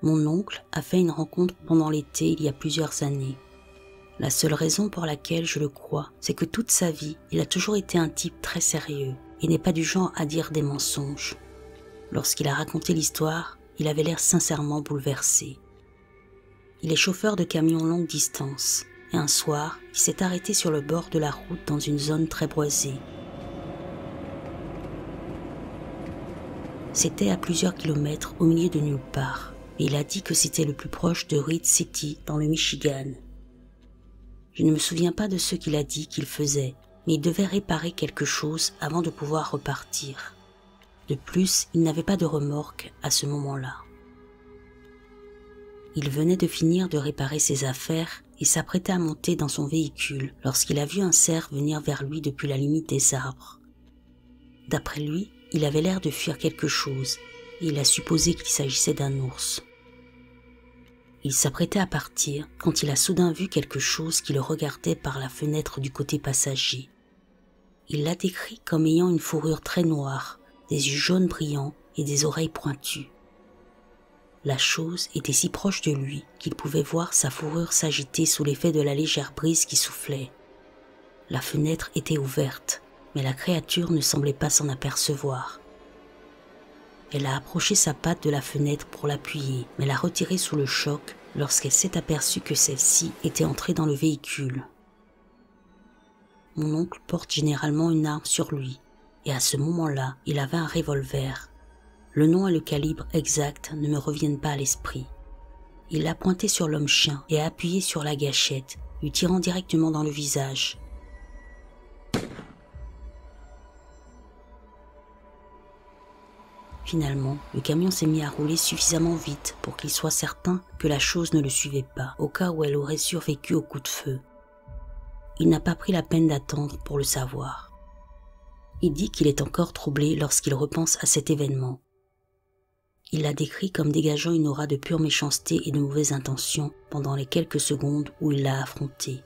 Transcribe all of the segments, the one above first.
Mon oncle a fait une rencontre pendant l'été il y a plusieurs années. La seule raison pour laquelle je le crois, c'est que toute sa vie, il a toujours été un type très sérieux et n'est pas du genre à dire des mensonges. Lorsqu'il a raconté l'histoire, il avait l'air sincèrement bouleversé. Il est chauffeur de camion longue distance et un soir, il s'est arrêté sur le bord de la route dans une zone très boisée. C'était à plusieurs kilomètres au milieu de nulle part et il a dit que c'était le plus proche de Reed City dans le Michigan. Je ne me souviens pas de ce qu'il a dit qu'il faisait, mais il devait réparer quelque chose avant de pouvoir repartir. De plus, il n'avait pas de remorque à ce moment-là. Il venait de finir de réparer ses affaires et s'apprêtait à monter dans son véhicule lorsqu'il a vu un cerf venir vers lui depuis la limite des arbres. D'après lui, il avait l'air de fuir quelque chose et il a supposé qu'il s'agissait d'un ours. Il s'apprêtait à partir quand il a soudain vu quelque chose qui le regardait par la fenêtre du côté passager. Il l'a décrit comme ayant une fourrure très noire, des yeux jaunes brillants et des oreilles pointues. La chose était si proche de lui qu'il pouvait voir sa fourrure s'agiter sous l'effet de la légère brise qui soufflait. La fenêtre était ouverte, mais la créature ne semblait pas s'en apercevoir. Elle a approché sa patte de la fenêtre pour l'appuyer, mais l'a retirée sous le choc lorsqu'elle s'est aperçue que celle-ci était entrée dans le véhicule. Mon oncle porte généralement une arme sur lui, et à ce moment-là, il avait un revolver. Le nom et le calibre exact ne me reviennent pas à l'esprit. Il l'a pointé sur l'homme-chien et a appuyé sur la gâchette, lui tirant directement dans le visage. Finalement, le camion s'est mis à rouler suffisamment vite pour qu'il soit certain que la chose ne le suivait pas, au cas où elle aurait survécu au coup de feu. Il n'a pas pris la peine d'attendre pour le savoir. Il dit qu'il est encore troublé lorsqu'il repense à cet événement. Il l'a décrit comme dégageant une aura de pure méchanceté et de mauvaises intentions pendant les quelques secondes où il l'a affronté.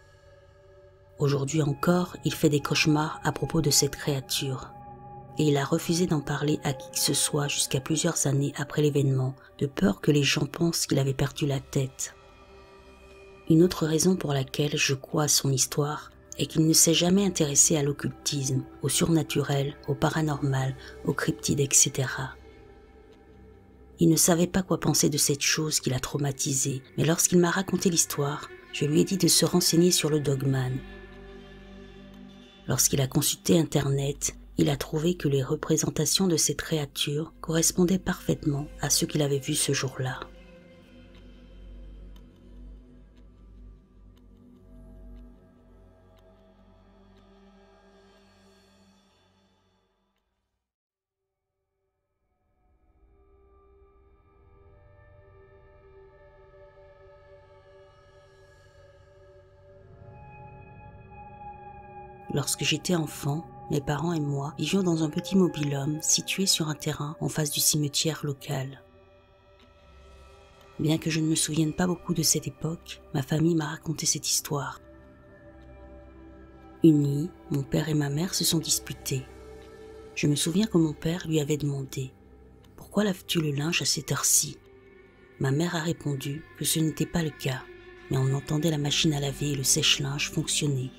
Aujourd'hui encore, il fait des cauchemars à propos de cette créature. Et il a refusé d'en parler à qui que ce soit jusqu'à plusieurs années après l'événement, de peur que les gens pensent qu'il avait perdu la tête. Une autre raison pour laquelle je crois à son histoire est qu'il ne s'est jamais intéressé à l'occultisme, au surnaturel, au paranormal, aux cryptides, etc. Il ne savait pas quoi penser de cette chose qui l'a traumatisé, mais lorsqu'il m'a raconté l'histoire, je lui ai dit de se renseigner sur le Dogman. Lorsqu'il a consulté Internet, il a trouvé que les représentations de cette créature correspondaient parfaitement à ce qu'il avait vu ce jour-là. Lorsque j'étais enfant, mes parents et moi vivions dans un petit mobil-home situé sur un terrain en face du cimetière local. Bien que je ne me souvienne pas beaucoup de cette époque, ma famille m'a raconté cette histoire. Une nuit, mon père et ma mère se sont disputés. Je me souviens que mon père lui avait demandé « Pourquoi laves-tu le linge à cette heure-ci » Ma mère a répondu que ce n'était pas le cas, mais on entendait la machine à laver et le sèche-linge fonctionner.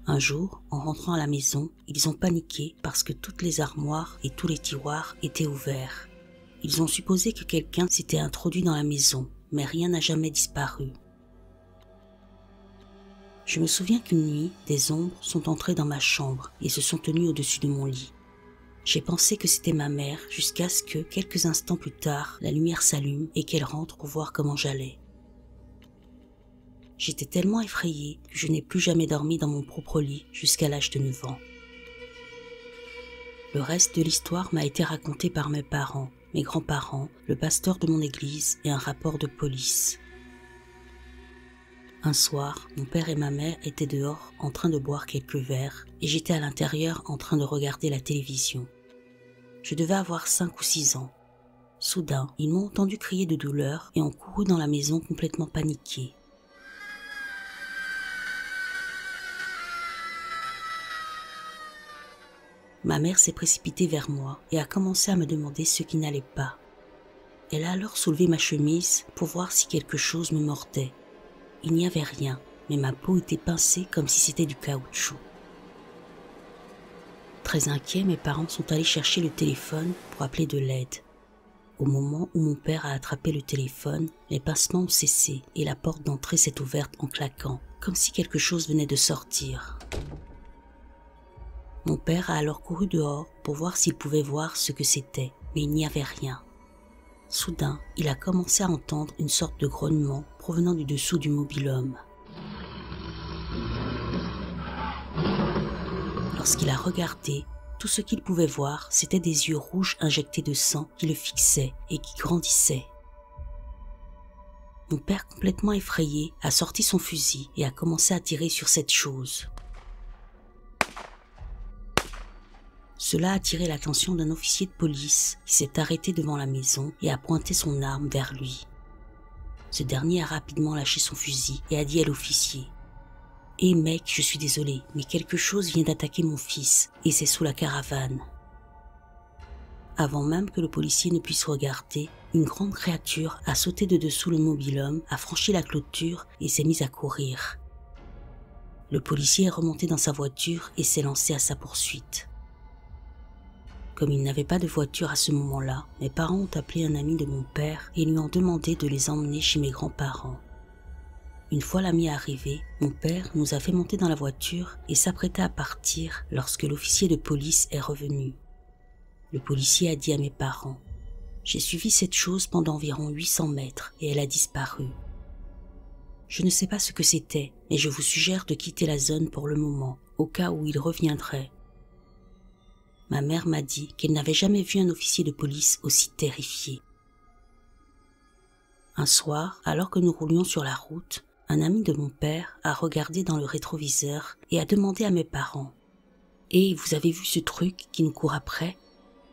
Un jour, en rentrant à la maison, ils ont paniqué parce que toutes les armoires et tous les tiroirs étaient ouverts. Ils ont supposé que quelqu'un s'était introduit dans la maison, mais rien n'a jamais disparu. Je me souviens qu'une nuit, des ombres sont entrées dans ma chambre et se sont tenues au-dessus de mon lit. J'ai pensé que c'était ma mère jusqu'à ce que, quelques instants plus tard, la lumière s'allume et qu'elle rentre pour voir comment j'allais. J'étais tellement effrayée que je n'ai plus jamais dormi dans mon propre lit jusqu'à l'âge de 9 ans. Le reste de l'histoire m'a été raconté par mes parents, mes grands-parents, le pasteur de mon église et un rapport de police. Un soir, mon père et ma mère étaient dehors en train de boire quelques verres et j'étais à l'intérieur en train de regarder la télévision. Je devais avoir 5 ou 6 ans. Soudain, ils m'ont entendu crier de douleur et ont couru dans la maison complètement paniqués. Ma mère s'est précipitée vers moi et a commencé à me demander ce qui n'allait pas. Elle a alors soulevé ma chemise pour voir si quelque chose me mordait. Il n'y avait rien, mais ma peau était pincée comme si c'était du caoutchouc. Très inquiets, mes parents sont allés chercher le téléphone pour appeler de l'aide. Au moment où mon père a attrapé le téléphone, les pincements ont cessé et la porte d'entrée s'est ouverte en claquant, comme si quelque chose venait de sortir. Mon père a alors couru dehors pour voir s'il pouvait voir ce que c'était, mais il n'y avait rien. Soudain, il a commencé à entendre une sorte de grognement provenant du dessous du mobil-home. Lorsqu'il a regardé, tout ce qu'il pouvait voir, c'était des yeux rouges injectés de sang qui le fixaient et qui grandissaient. Mon père, complètement effrayé, a sorti son fusil et a commencé à tirer sur cette chose. Cela a attiré l'attention d'un officier de police qui s'est arrêté devant la maison et a pointé son arme vers lui. Ce dernier a rapidement lâché son fusil et a dit à l'officier : « Hé mec, je suis désolé, mais quelque chose vient d'attaquer mon fils et c'est sous la caravane. » Avant même que le policier ne puisse regarder, une grande créature a sauté de dessous le mobil-home, a franchi la clôture et s'est mise à courir. Le policier est remonté dans sa voiture et s'est lancé à sa poursuite. Comme il n'avait pas de voiture à ce moment-là, mes parents ont appelé un ami de mon père et lui ont demandé de les emmener chez mes grands-parents. Une fois l'ami arrivé, mon père nous a fait monter dans la voiture et s'apprêta à partir lorsque l'officier de police est revenu. Le policier a dit à mes parents : « J'ai suivi cette chose pendant environ 800 mètres et elle a disparu. Je ne sais pas ce que c'était, mais je vous suggère de quitter la zone pour le moment, au cas où il reviendrait. » Ma mère m'a dit qu'elle n'avait jamais vu un officier de police aussi terrifié. Un soir, alors que nous roulions sur la route, un ami de mon père a regardé dans le rétroviseur et a demandé à mes parents : « Hey, vous avez vu ce truc qui nous court après ?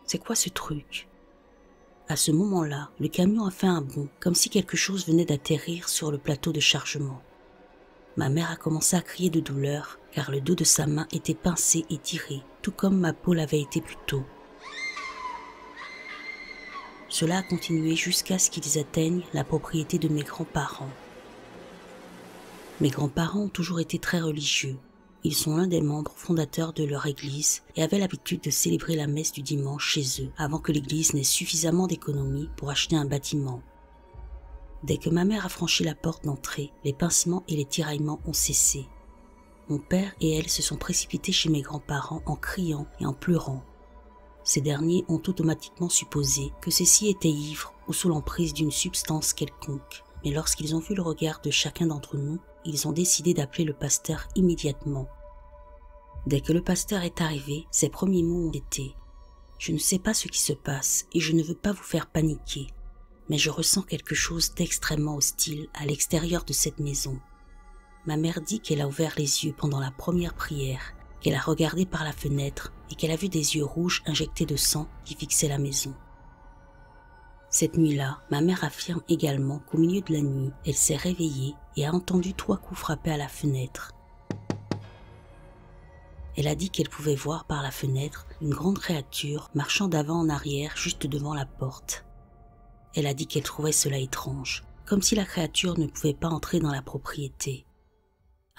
C'est quoi ce truc ?» À ce moment-là, le camion a fait un bond, comme si quelque chose venait d'atterrir sur le plateau de chargement. Ma mère a commencé à crier de douleur, car le dos de sa main était pincé et tiré, tout comme ma peau l'avait été plus tôt. Cela a continué jusqu'à ce qu'ils atteignent la propriété de mes grands-parents. Mes grands-parents ont toujours été très religieux. Ils sont l'un des membres fondateurs de leur église et avaient l'habitude de célébrer la messe du dimanche chez eux avant que l'église n'ait suffisamment d'économies pour acheter un bâtiment. Dès que ma mère a franchi la porte d'entrée, les pincements et les tiraillements ont cessé. Mon père et elle se sont précipités chez mes grands-parents en criant et en pleurant. Ces derniers ont automatiquement supposé que ceux-ci étaient ivres ou sous l'emprise d'une substance quelconque, mais lorsqu'ils ont vu le regard de chacun d'entre nous, ils ont décidé d'appeler le pasteur immédiatement. Dès que le pasteur est arrivé, ses premiers mots ont été : « Je ne sais pas ce qui se passe et je ne veux pas vous faire paniquer, mais je ressens quelque chose d'extrêmement hostile à l'extérieur de cette maison. » Ma mère dit qu'elle a ouvert les yeux pendant la première prière, qu'elle a regardé par la fenêtre et qu'elle a vu des yeux rouges injectés de sang qui fixaient la maison. Cette nuit-là, ma mère affirme également qu'au milieu de la nuit, elle s'est réveillée et a entendu 3 coups frapper à la fenêtre. Elle a dit qu'elle pouvait voir par la fenêtre une grande créature marchant d'avant en arrière juste devant la porte. Elle a dit qu'elle trouvait cela étrange, comme si la créature ne pouvait pas entrer dans la propriété.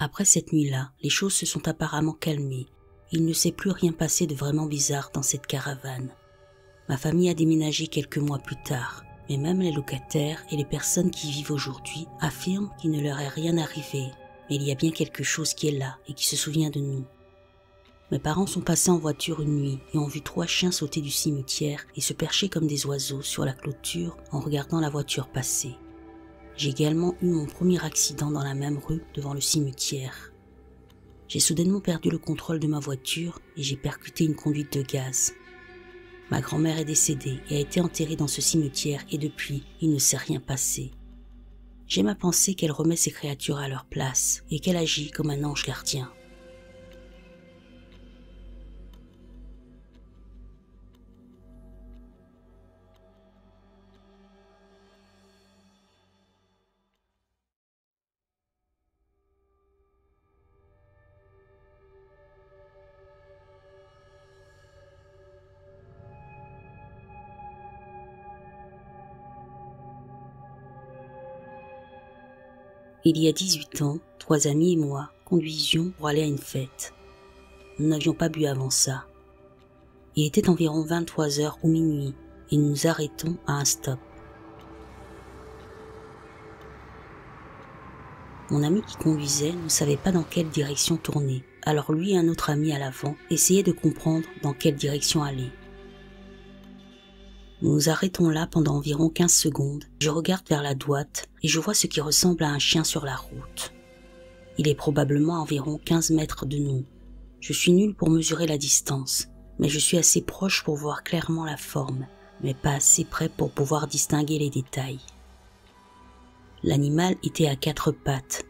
Après cette nuit-là, les choses se sont apparemment calmées. Il ne s'est plus rien passé de vraiment bizarre dans cette caravane. Ma famille a déménagé quelques mois plus tard, mais même les locataires et les personnes qui y vivent aujourd'hui affirment qu'il ne leur est rien arrivé, mais il y a bien quelque chose qui est là et qui se souvient de nous. Mes parents sont passés en voiture une nuit et ont vu 3 chiens sauter du cimetière et se percher comme des oiseaux sur la clôture en regardant la voiture passer. J'ai également eu mon premier accident dans la même rue devant le cimetière. J'ai soudainement perdu le contrôle de ma voiture et j'ai percuté une conduite de gaz. Ma grand-mère est décédée et a été enterrée dans ce cimetière et depuis, il ne s'est rien passé. J'aime à penser qu'elle remet ces créatures à leur place et qu'elle agit comme un ange gardien. Il y a 18 ans, 3 amis et moi conduisions pour aller à une fête. Nous n'avions pas bu avant ça. Il était environ 23 heures ou minuit et nous nous arrêtons à un stop. Mon ami qui conduisait ne savait pas dans quelle direction tourner, alors lui et un autre ami à l'avant essayaient de comprendre dans quelle direction aller. Nous nous arrêtons là pendant environ 15 secondes. Je regarde vers la droite et je vois ce qui ressemble à un chien sur la route. Il est probablement à environ 15 mètres de nous. Je suis nul pour mesurer la distance, mais je suis assez proche pour voir clairement la forme, mais pas assez près pour pouvoir distinguer les détails. L'animal était à 4 pattes.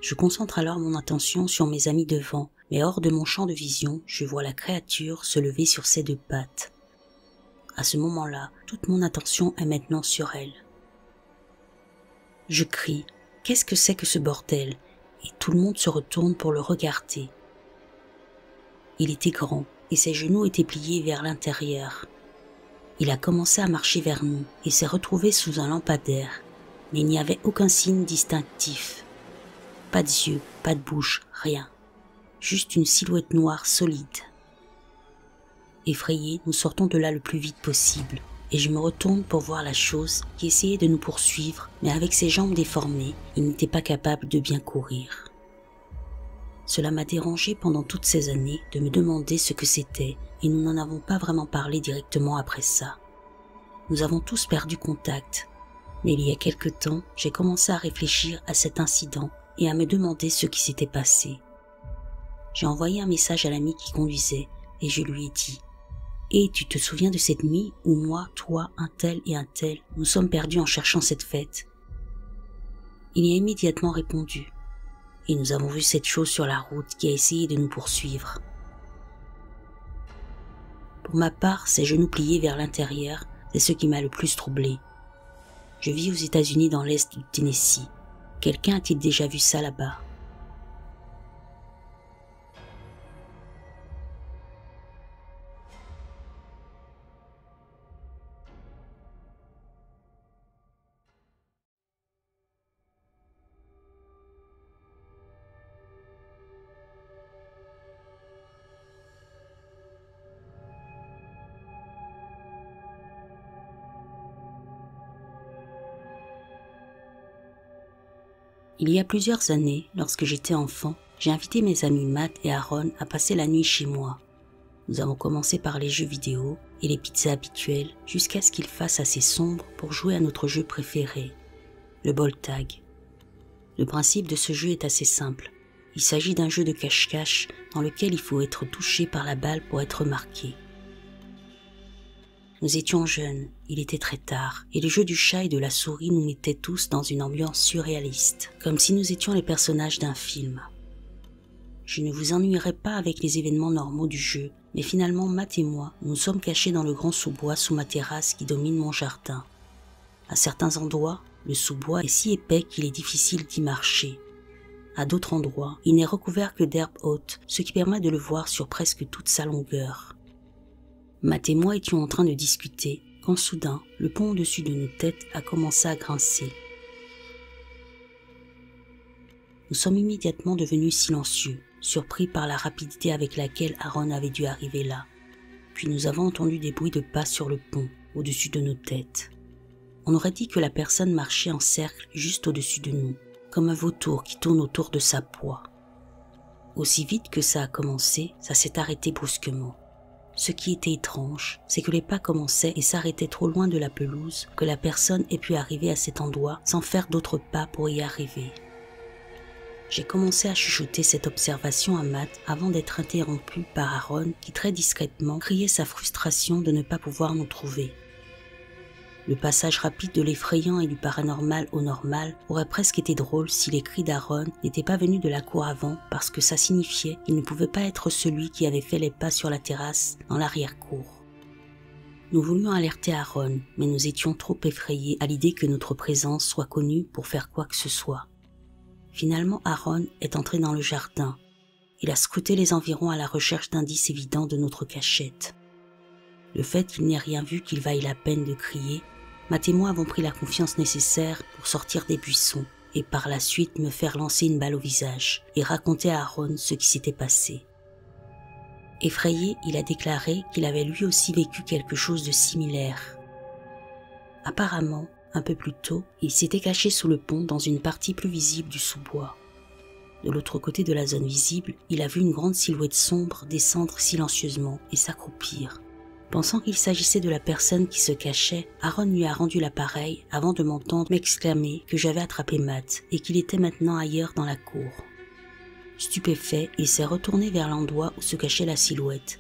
Je concentre alors mon attention sur mes amis devant, mais hors de mon champ de vision, je vois la créature se lever sur ses 2 pattes. À ce moment-là, toute mon attention est maintenant sur elle. Je crie « Qu'est-ce que c'est que ce bordel ?» et tout le monde se retourne pour le regarder. Il était grand et ses genoux étaient pliés vers l'intérieur. Il a commencé à marcher vers nous et s'est retrouvé sous un lampadaire, mais il n'y avait aucun signe distinctif. Pas d'yeux, pas de bouche, rien. Juste une silhouette noire solide. Effrayés, nous sortons de là le plus vite possible, et je me retourne pour voir la chose qui essayait de nous poursuivre, mais avec ses jambes déformées, il n'était pas capable de bien courir. Cela m'a dérangé pendant toutes ces années de me demander ce que c'était, et nous n'en avons pas vraiment parlé directement après ça. Nous avons tous perdu contact, mais il y a quelque temps, j'ai commencé à réfléchir à cet incident et à me demander ce qui s'était passé. J'ai envoyé un message à l'ami qui conduisait, et je lui ai dit « Et tu te souviens de cette nuit où moi, toi, un tel et un tel, nous sommes perdus en cherchant cette fête ?» Il y a immédiatement répondu. Et nous avons vu cette chose sur la route qui a essayé de nous poursuivre. Pour ma part, ses genoux pliés vers l'intérieur, c'est ce qui m'a le plus troublé. Je vis aux États-Unis dans l'est du Tennessee. Quelqu'un a-t-il déjà vu ça là-bas ? Il y a plusieurs années, lorsque j'étais enfant, j'ai invité mes amis Matt et Aaron à passer la nuit chez moi. Nous avons commencé par les jeux vidéo et les pizzas habituelles jusqu'à ce qu'il fasse assez sombre pour jouer à notre jeu préféré, le ball tag. Le principe de ce jeu est assez simple. Il s'agit d'un jeu de cache-cache dans lequel il faut être touché par la balle pour être marqué. Nous étions jeunes, il était très tard, et le jeu du chat et de la souris nous mettait tous dans une ambiance surréaliste, comme si nous étions les personnages d'un film. Je ne vous ennuierai pas avec les événements normaux du jeu, mais finalement Matt et moi, nous sommes cachés dans le grand sous-bois sous ma terrasse qui domine mon jardin. À certains endroits, le sous-bois est si épais qu'il est difficile d'y marcher. À d'autres endroits, il n'est recouvert que d'herbe haute, ce qui permet de le voir sur presque toute sa longueur. Matt et moi étions en train de discuter, quand soudain, le pont au-dessus de nos têtes a commencé à grincer. Nous sommes immédiatement devenus silencieux, surpris par la rapidité avec laquelle Aaron avait dû arriver là. Puis nous avons entendu des bruits de pas sur le pont, au-dessus de nos têtes. On aurait dit que la personne marchait en cercle juste au-dessus de nous, comme un vautour qui tourne autour de sa proie. Aussi vite que ça a commencé, ça s'est arrêté brusquement. Ce qui était étrange, c'est que les pas commençaient et s'arrêtaient trop loin de la pelouse que la personne ait pu arriver à cet endroit sans faire d'autres pas pour y arriver. J'ai commencé à chuchoter cette observation à Matt avant d'être interrompu par Aaron qui très discrètement criait sa frustration de ne pas pouvoir nous trouver. Le passage rapide de l'effrayant et du paranormal au normal aurait presque été drôle si les cris d'Aaron n'étaient pas venus de la cour avant parce que ça signifiait qu'il ne pouvait pas être celui qui avait fait les pas sur la terrasse dans l'arrière-cour. Nous voulions alerter Aaron, mais nous étions trop effrayés à l'idée que notre présence soit connue pour faire quoi que ce soit. Finalement, Aaron est entré dans le jardin. Il a scruté les environs à la recherche d'indices évidents de notre cachette. Le fait qu'il n'ait rien vu qu'il vaille la peine de crier, Matt et moi avons pris la confiance nécessaire pour sortir des buissons et par la suite me faire lancer une balle au visage et raconter à Aaron ce qui s'était passé. Effrayé, il a déclaré qu'il avait lui aussi vécu quelque chose de similaire. Apparemment, un peu plus tôt, il s'était caché sous le pont dans une partie plus visible du sous-bois. De l'autre côté de la zone visible, il a vu une grande silhouette sombre descendre silencieusement et s'accroupir. Pensant qu'il s'agissait de la personne qui se cachait, Aaron lui a rendu l'appareil avant de m'entendre m'exclamer que j'avais attrapé Matt et qu'il était maintenant ailleurs dans la cour. Stupéfait, il s'est retourné vers l'endroit où se cachait la silhouette.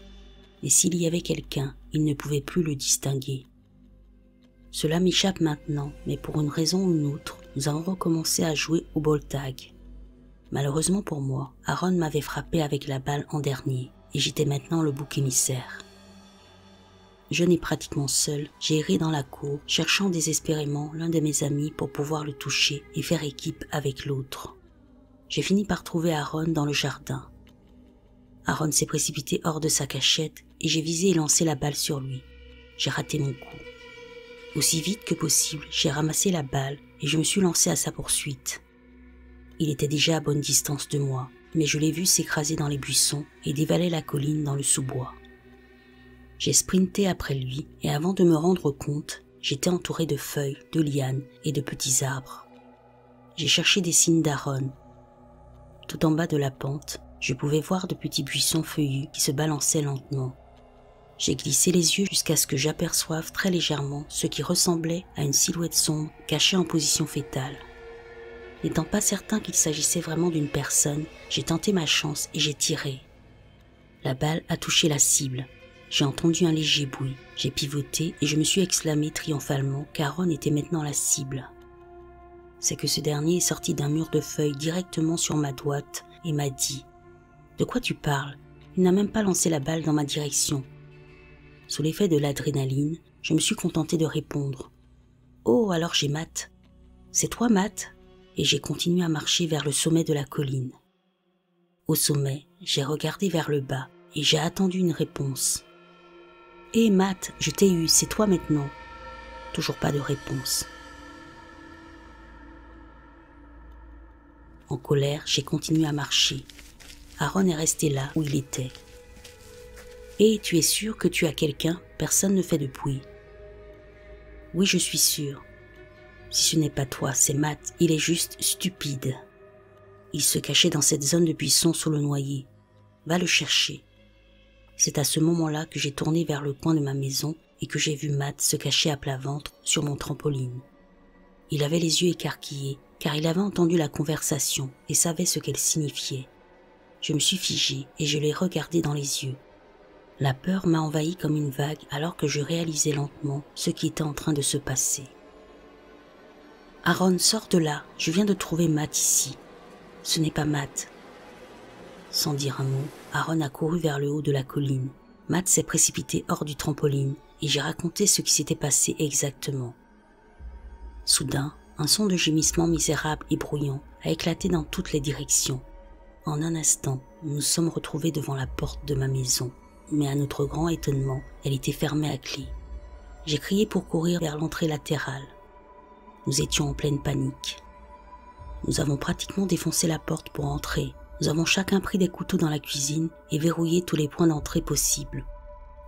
Et s'il y avait quelqu'un, il ne pouvait plus le distinguer. Cela m'échappe maintenant, mais pour une raison ou une autre, nous avons recommencé à jouer au ball tag. Malheureusement pour moi, Aaron m'avait frappé avec la balle en dernier, et j'étais maintenant le bouc émissaire. Jeune et pratiquement seul, j'ai erré dans la cour, cherchant désespérément l'un de mes amis pour pouvoir le toucher et faire équipe avec l'autre. J'ai fini par trouver Aaron dans le jardin. Aaron s'est précipité hors de sa cachette et j'ai visé et lancé la balle sur lui. J'ai raté mon coup. Aussi vite que possible, j'ai ramassé la balle et je me suis lancé à sa poursuite. Il était déjà à bonne distance de moi, mais je l'ai vu s'écraser dans les buissons et dévaler la colline dans le sous-bois. J'ai sprinté après lui et avant de me rendre compte, j'étais entouré de feuilles, de lianes et de petits arbres. J'ai cherché des signes d'Aaron. Tout en bas de la pente, je pouvais voir de petits buissons feuillus qui se balançaient lentement. J'ai glissé les yeux jusqu'à ce que j'aperçoive très légèrement ce qui ressemblait à une silhouette sombre cachée en position fétale. N'étant pas certain qu'il s'agissait vraiment d'une personne, j'ai tenté ma chance et j'ai tiré. La balle a touché la cible. J'ai entendu un léger bruit, j'ai pivoté et je me suis exclamé triomphalement qu'Aaron était maintenant la cible. C'est que ce dernier est sorti d'un mur de feuilles directement sur ma droite et m'a dit « De quoi tu parles ? Il n'a même pas lancé la balle dans ma direction. » Sous l'effet de l'adrénaline, je me suis contenté de répondre « Oh, alors j'ai Matt. C'est toi, Matt ?» Et j'ai continué à marcher vers le sommet de la colline. Au sommet, j'ai regardé vers le bas et j'ai attendu une réponse. « Hé Matt, je t'ai eu, c'est toi maintenant. » Toujours pas de réponse. En colère, j'ai continué à marcher. Aaron est resté là où il était. « Hé, tu es sûr que tu as quelqu'un ? Personne ne fait de bruit. »« Oui, je suis sûr. Si ce n'est pas toi, c'est Matt, il est juste stupide. Il se cachait dans cette zone de buissons sous le noyer. Va le chercher. » C'est à ce moment-là que j'ai tourné vers le coin de ma maison et que j'ai vu Matt se cacher à plat ventre sur mon trampoline. Il avait les yeux écarquillés car il avait entendu la conversation et savait ce qu'elle signifiait. Je me suis figé et je l'ai regardé dans les yeux. La peur m'a envahi comme une vague alors que je réalisais lentement ce qui était en train de se passer. « Aaron, sors de là, je viens de trouver Matt ici. Ce n'est pas Matt. » Sans dire un mot, Aaron a couru vers le haut de la colline. Matt s'est précipité hors du trampoline et j'ai raconté ce qui s'était passé exactement. Soudain, un son de gémissement misérable et bruyant a éclaté dans toutes les directions. En un instant, nous nous sommes retrouvés devant la porte de ma maison, mais à notre grand étonnement, elle était fermée à clé. J'ai crié pour courir vers l'entrée latérale. Nous étions en pleine panique. Nous avons pratiquement défoncé la porte pour entrer. Nous avons chacun pris des couteaux dans la cuisine et verrouillé tous les points d'entrée possibles.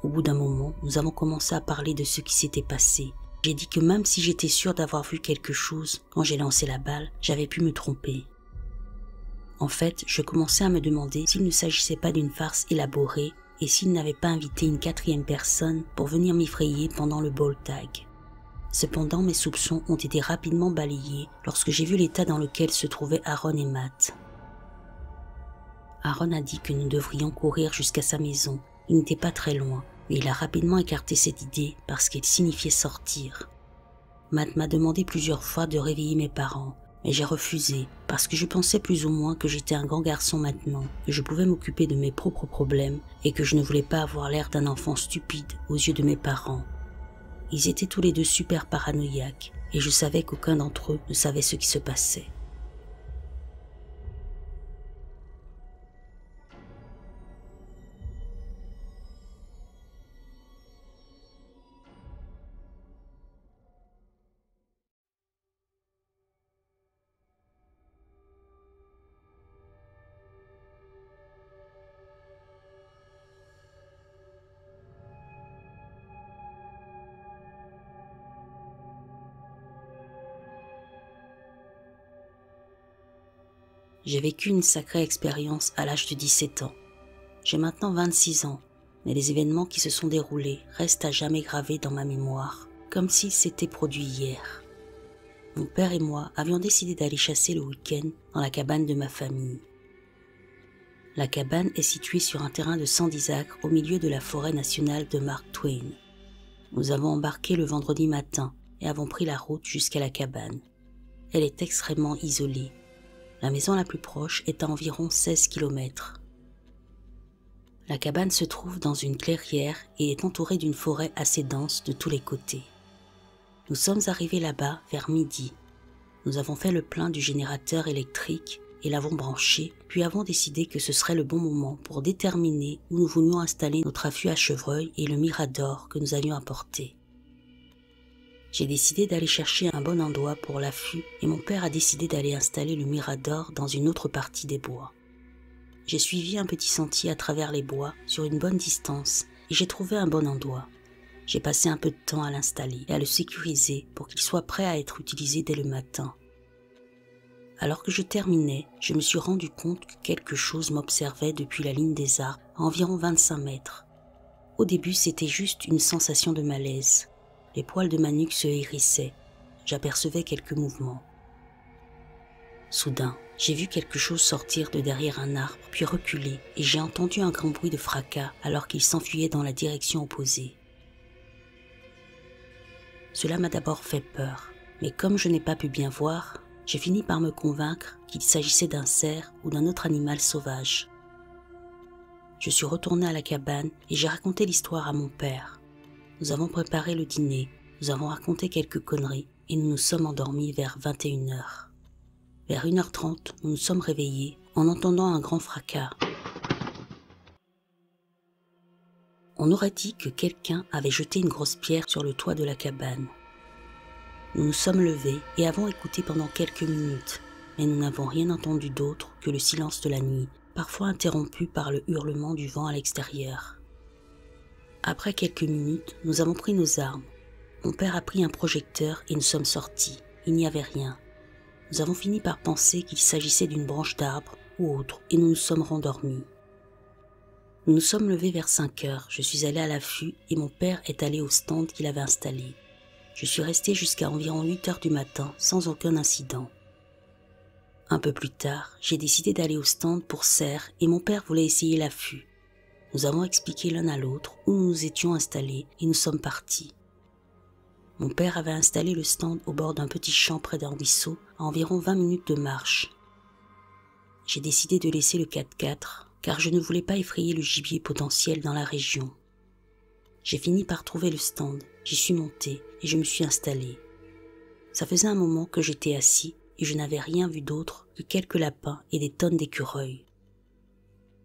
Au bout d'un moment, nous avons commencé à parler de ce qui s'était passé. J'ai dit que même si j'étais sûr d'avoir vu quelque chose quand j'ai lancé la balle, j'avais pu me tromper. En fait, je commençais à me demander s'il ne s'agissait pas d'une farce élaborée et s'il n'avait pas invité une quatrième personne pour venir m'effrayer pendant le ball tag. Cependant, mes soupçons ont été rapidement balayés lorsque j'ai vu l'état dans lequel se trouvaient Aaron et Matt. Aaron a dit que nous devrions courir jusqu'à sa maison. Il n'était pas très loin, mais il a rapidement écarté cette idée parce qu'elle signifiait sortir. Matt m'a demandé plusieurs fois de réveiller mes parents, mais j'ai refusé parce que je pensais plus ou moins que j'étais un grand garçon maintenant, que je pouvais m'occuper de mes propres problèmes et que je ne voulais pas avoir l'air d'un enfant stupide aux yeux de mes parents. Ils étaient tous les deux super paranoïaques et je savais qu'aucun d'entre eux ne savait ce qui se passait. J'ai vécu une sacrée expérience à l'âge de 17 ans. J'ai maintenant 26 ans, mais les événements qui se sont déroulés restent à jamais gravés dans ma mémoire, comme s'ils s'étaient produits hier. Mon père et moi avions décidé d'aller chasser le week-end dans la cabane de ma famille. La cabane est située sur un terrain de 110 acres au milieu de la forêt nationale de Mark Twain. Nous avons embarqué le vendredi matin et avons pris la route jusqu'à la cabane. Elle est extrêmement isolée. La maison la plus proche est à environ 16 km. La cabane se trouve dans une clairière et est entourée d'une forêt assez dense de tous les côtés. Nous sommes arrivés là-bas vers midi. Nous avons fait le plein du générateur électrique et l'avons branché, puis avons décidé que ce serait le bon moment pour déterminer où nous voulions installer notre affût à chevreuil et le mirador que nous allions apporter. J'ai décidé d'aller chercher un bon endroit pour l'affût et mon père a décidé d'aller installer le mirador dans une autre partie des bois. J'ai suivi un petit sentier à travers les bois sur une bonne distance et j'ai trouvé un bon endroit. J'ai passé un peu de temps à l'installer et à le sécuriser pour qu'il soit prêt à être utilisé dès le matin. Alors que je terminais, je me suis rendu compte que quelque chose m'observait depuis la ligne des arbres à environ 25 mètres. Au début, c'était juste une sensation de malaise. Les poils de ma nuque se hérissaient. J'apercevais quelques mouvements. Soudain, j'ai vu quelque chose sortir de derrière un arbre, puis reculer, et j'ai entendu un grand bruit de fracas alors qu'il s'enfuyait dans la direction opposée. Cela m'a d'abord fait peur, mais comme je n'ai pas pu bien voir, j'ai fini par me convaincre qu'il s'agissait d'un cerf ou d'un autre animal sauvage. Je suis retourné à la cabane et j'ai raconté l'histoire à mon père. Nous avons préparé le dîner, nous avons raconté quelques conneries et nous nous sommes endormis vers 21h. Vers 1h30, nous nous sommes réveillés en entendant un grand fracas. On aurait dit que quelqu'un avait jeté une grosse pierre sur le toit de la cabane. Nous nous sommes levés et avons écouté pendant quelques minutes, mais nous n'avons rien entendu d'autre que le silence de la nuit, parfois interrompu par le hurlement du vent à l'extérieur. Après quelques minutes, nous avons pris nos armes. Mon père a pris un projecteur et nous sommes sortis. Il n'y avait rien. Nous avons fini par penser qu'il s'agissait d'une branche d'arbre ou autre et nous nous sommes rendormis. Nous nous sommes levés vers 5 heures. Je suis allé à l'affût et mon père est allé au stand qu'il avait installé. Je suis resté jusqu'à environ 8 heures du matin sans aucun incident. Un peu plus tard, j'ai décidé d'aller au stand pour cerfs et mon père voulait essayer l'affût. Nous avons expliqué l'un à l'autre où nous nous étions installés et nous sommes partis. Mon père avait installé le stand au bord d'un petit champ près d'un ruisseau à environ 20 minutes de marche. J'ai décidé de laisser le 4x4 car je ne voulais pas effrayer le gibier potentiel dans la région. J'ai fini par trouver le stand, j'y suis monté et je me suis installé. Ça faisait un moment que j'étais assis et je n'avais rien vu d'autre que quelques lapins et des tonnes d'écureuils.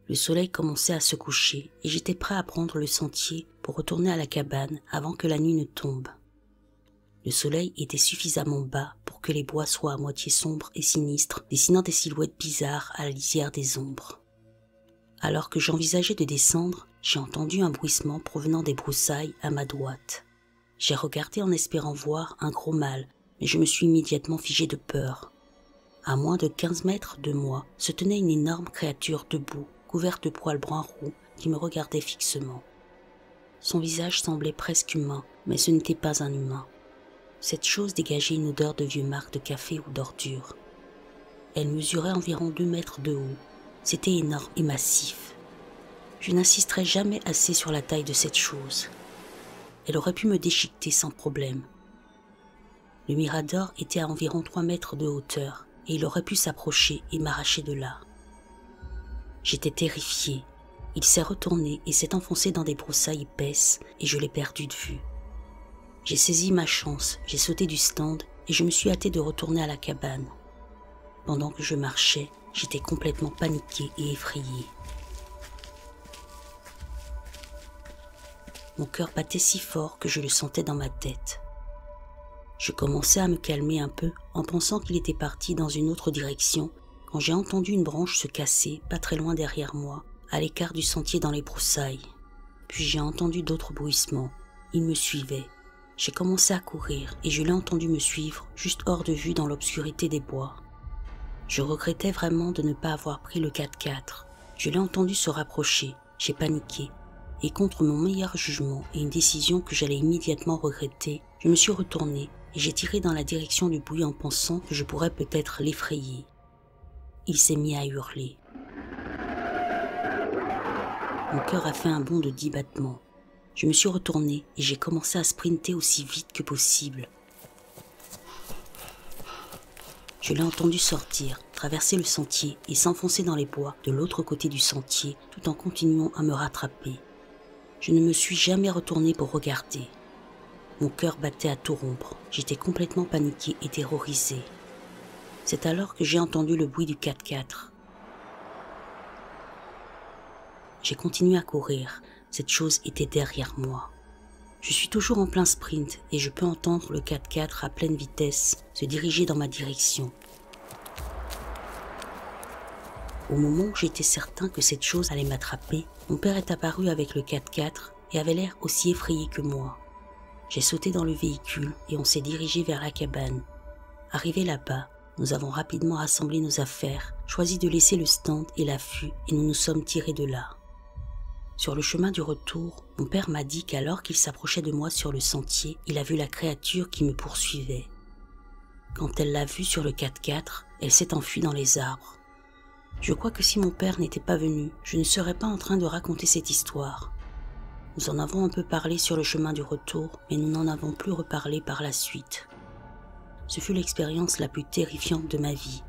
Le soleil commençait à se coucher et j'étais prêt à prendre le sentier pour retourner à la cabane avant que la nuit ne tombe. Le soleil était suffisamment bas pour que les bois soient à moitié sombres et sinistres, dessinant des silhouettes bizarres à la lisière des ombres. Alors que j'envisageais de descendre, j'ai entendu un bruissement provenant des broussailles à ma droite. J'ai regardé en espérant voir un gros mâle, mais je me suis immédiatement figé de peur. À moins de 15 mètres de moi se tenait une énorme créature debout, couverte de poils bruns roux, qui me regardait fixement. Son visage semblait presque humain, mais ce n'était pas un humain. Cette chose dégageait une odeur de vieux marcs de café ou d'ordures. Elle mesurait environ 2 mètres de haut. C'était énorme et massif. Je n'insisterai jamais assez sur la taille de cette chose. Elle aurait pu me déchiqueter sans problème. Le mirador était à environ 3 mètres de hauteur et il aurait pu s'approcher et m'arracher de là. J'étais terrifié. Il s'est retourné et s'est enfoncé dans des broussailles épaisses et je l'ai perdu de vue. J'ai saisi ma chance, j'ai sauté du stand et je me suis hâté de retourner à la cabane. Pendant que je marchais, j'étais complètement paniqué et effrayé. Mon cœur battait si fort que je le sentais dans ma tête. Je commençais à me calmer un peu en pensant qu'il était parti dans une autre direction quand j'ai entendu une branche se casser pas très loin derrière moi, à l'écart du sentier dans les broussailles. Puis j'ai entendu d'autres bruissements. Il me suivait. J'ai commencé à courir et je l'ai entendu me suivre juste hors de vue dans l'obscurité des bois. Je regrettais vraiment de ne pas avoir pris le 4x4. Je l'ai entendu se rapprocher, j'ai paniqué. Et contre mon meilleur jugement et une décision que j'allais immédiatement regretter, je me suis retourné et j'ai tiré dans la direction du bruit en pensant que je pourrais peut-être l'effrayer. Il s'est mis à hurler. Mon cœur a fait un bond de 10 battements. Je me suis retourné et j'ai commencé à sprinter aussi vite que possible. Je l'ai entendu sortir, traverser le sentier et s'enfoncer dans les bois de l'autre côté du sentier tout en continuant à me rattraper. Je ne me suis jamais retourné pour regarder. Mon cœur battait à tout rompre. J'étais complètement paniqué et terrorisé. C'est alors que j'ai entendu le bruit du 4x4. J'ai continué à courir. Cette chose était derrière moi. Je suis toujours en plein sprint et je peux entendre le 4x4 à pleine vitesse se diriger dans ma direction. Au moment où j'étais certain que cette chose allait m'attraper, mon père est apparu avec le 4x4 et avait l'air aussi effrayé que moi. J'ai sauté dans le véhicule et on s'est dirigé vers la cabane. Arrivé là-bas, nous avons rapidement rassemblé nos affaires, choisi de laisser le stand et l'affût et nous nous sommes tirés de là. Sur le chemin du retour, mon père m'a dit qu'alors qu'il s'approchait de moi sur le sentier, il a vu la créature qui me poursuivait. Quand elle l'a vue sur le 4x4, elle s'est enfuie dans les arbres. Je crois que si mon père n'était pas venu, je ne serais pas en train de raconter cette histoire. Nous en avons un peu parlé sur le chemin du retour, mais nous n'en avons plus reparlé par la suite. Ce fut l'expérience la plus terrifiante de ma vie.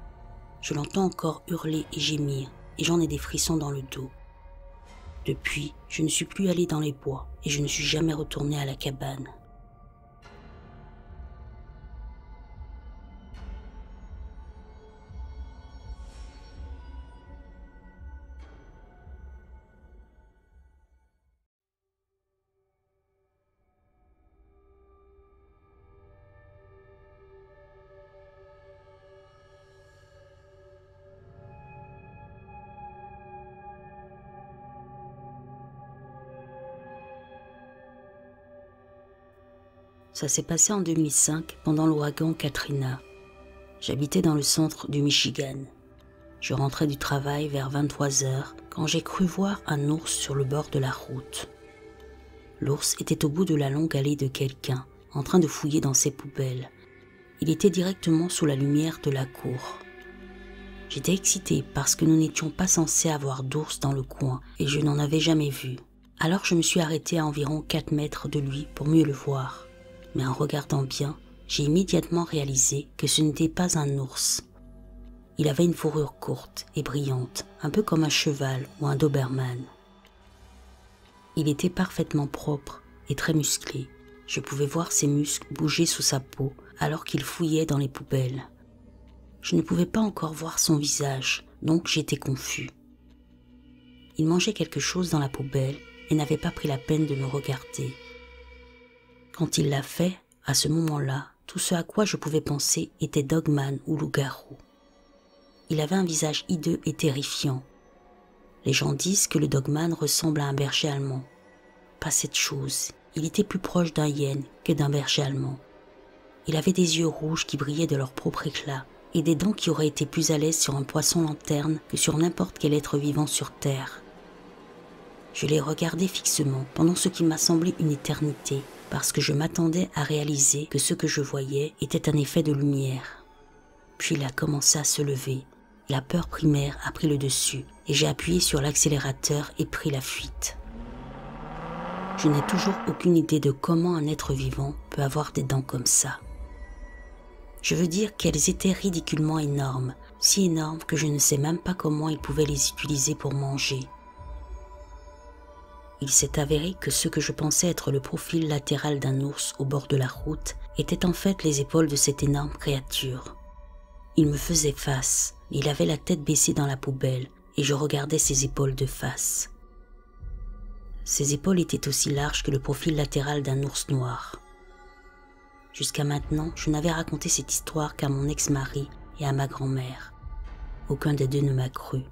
Je l'entends encore hurler et gémir, et j'en ai des frissons dans le dos. Depuis, je ne suis plus allé dans les bois, et je ne suis jamais retourné à la cabane. Ça s'est passé en 2005 pendant l'ouragan Katrina. J'habitais dans le centre du Michigan. Je rentrais du travail vers 23h quand j'ai cru voir un ours sur le bord de la route. L'ours était au bout de la longue allée de quelqu'un, en train de fouiller dans ses poubelles. Il était directement sous la lumière de la cour. J'étais excitée parce que nous n'étions pas censés avoir d'ours dans le coin et je n'en avais jamais vu. Alors je me suis arrêtée à environ 4 mètres de lui pour mieux le voir. Mais en regardant bien, j'ai immédiatement réalisé que ce n'était pas un ours. Il avait une fourrure courte et brillante, un peu comme un cheval ou un doberman. Il était parfaitement propre et très musclé. Je pouvais voir ses muscles bouger sous sa peau alors qu'il fouillait dans les poubelles. Je ne pouvais pas encore voir son visage, donc j'étais confus. Il mangeait quelque chose dans la poubelle et n'avait pas pris la peine de me regarder. Quand il l'a fait, à ce moment-là, tout ce à quoi je pouvais penser était Dogman ou loup-garou. Il avait un visage hideux et terrifiant. Les gens disent que le Dogman ressemble à un berger allemand. Pas cette chose, il était plus proche d'un hyène que d'un berger allemand. Il avait des yeux rouges qui brillaient de leur propre éclat et des dents qui auraient été plus à l'aise sur un poisson lanterne que sur n'importe quel être vivant sur Terre. Je l'ai regardé fixement pendant ce qui m'a semblé une éternité, parce que je m'attendais à réaliser que ce que je voyais était un effet de lumière. Puis il a commencé à se lever. La peur primaire a pris le dessus et j'ai appuyé sur l'accélérateur et pris la fuite. Je n'ai toujours aucune idée de comment un être vivant peut avoir des dents comme ça. Je veux dire qu'elles étaient ridiculement énormes, si énormes que je ne sais même pas comment ils pouvaient les utiliser pour manger. Il s'est avéré que ce que je pensais être le profil latéral d'un ours au bord de la route étaient en fait les épaules de cette énorme créature. Il me faisait face, il avait la tête baissée dans la poubelle et je regardais ses épaules de face. Ses épaules étaient aussi larges que le profil latéral d'un ours noir. Jusqu'à maintenant, je n'avais raconté cette histoire qu'à mon ex-mari et à ma grand-mère. Aucun des deux ne m'a cru.